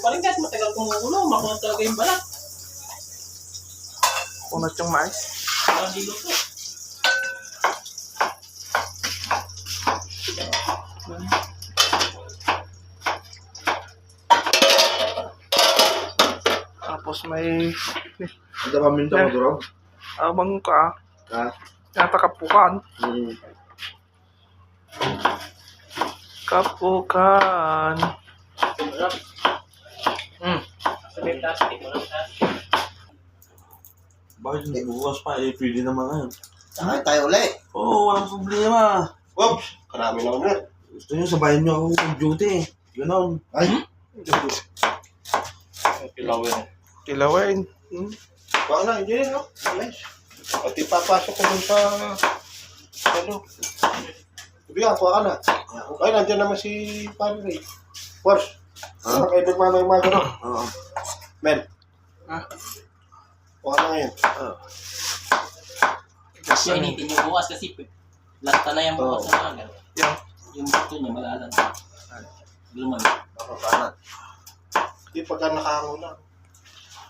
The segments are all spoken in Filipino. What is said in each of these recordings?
pa rin kahit matagal kumukulo, makunat talaga yung balat. Kunat yung mais. Parang di luto. Tapos may... Ada paminta mo, Durog? Abang ka. Ha? Yata kapukan. Hmm. Kapukan. Sabi plastic mo lang ha. Bakit hindi bukas pa? Eh, pwede naman ngayon. Sakay tayo ulit. Oo, walang problema. Oops! Karami na ulit. Gusto nyo, sabayan nyo ako ng duty. Ganon. Ay! Pilawin. Kilawin. Baka na, hindi no? Nice. At ipapasok ko dun sa... Ano? Sabi nga, kuha ka na. Ay, nandiyan naman si Pari Ray. Force. Ha? Kayo nagmamay mga gano'n. Oo. Men. Ha? Kuha ka na ngayon. Kasi initin yung bukas kasi lasta na yung bukas na mga gano'n. Yan. Yung buto niya malalan. Lumag. Makakanat. Hindi pagka nakahango lang.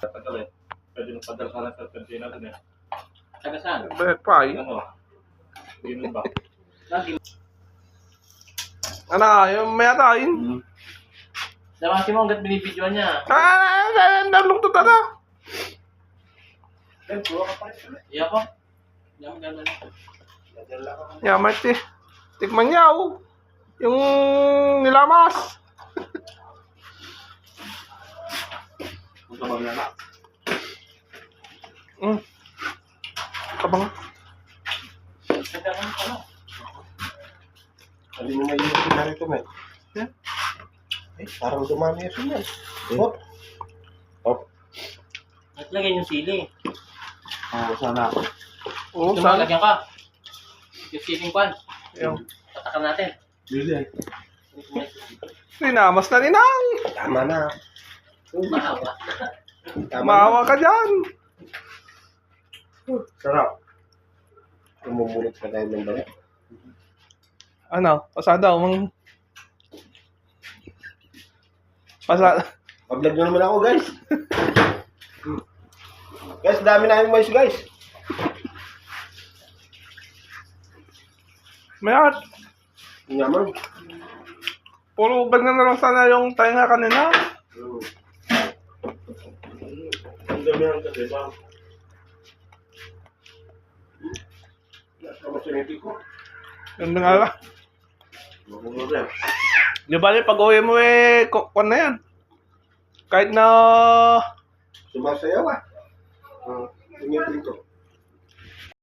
Tagal eh. Pwede nang padal ka lang sa kantina din eh. Taga saan? Bayad pa eh. Ano? Yun ba? Lagi. Ano, yung may atain. Damasi mo hanggat binibidyoan niya. Nalungtot na. Men, kuha ka pa rin ulit. Iya ko. Yan gano'n. Nandiyan lang ako. Yamat eh. Tikman niya oh. Yung nilamas. Kung sabang na. Kabang. Ano? Hindi mo maiisip na rito, men. Yan. Ay, parang dumami yung men. Hop. Hop. At lagyan yung sili. Oo, sana. Oo, Gusto mo sana. lagyan ka. Yung siling kwan. Yung Tatakan natin. Really? linamas na ninang. Tama na. Maawa. Tama na. Maawa ka dyan. Sarap. Umumulot ka tayo ng balat. Ano? Pasada umang... Pasada. Pag-vlog nyo naman ako, guys. Guys, dami na yung mais, guys. Mayat. Yaman. Puro ganyan na lang sana yung tainga kanina. Ang dami ang kasi ba? Nasa masiniti ko. Yung nga lang. Makulog yan. Di ba pag uwi mo eh, kung na yan. Kahit na... Sumasayaw ah. Sinipin ko.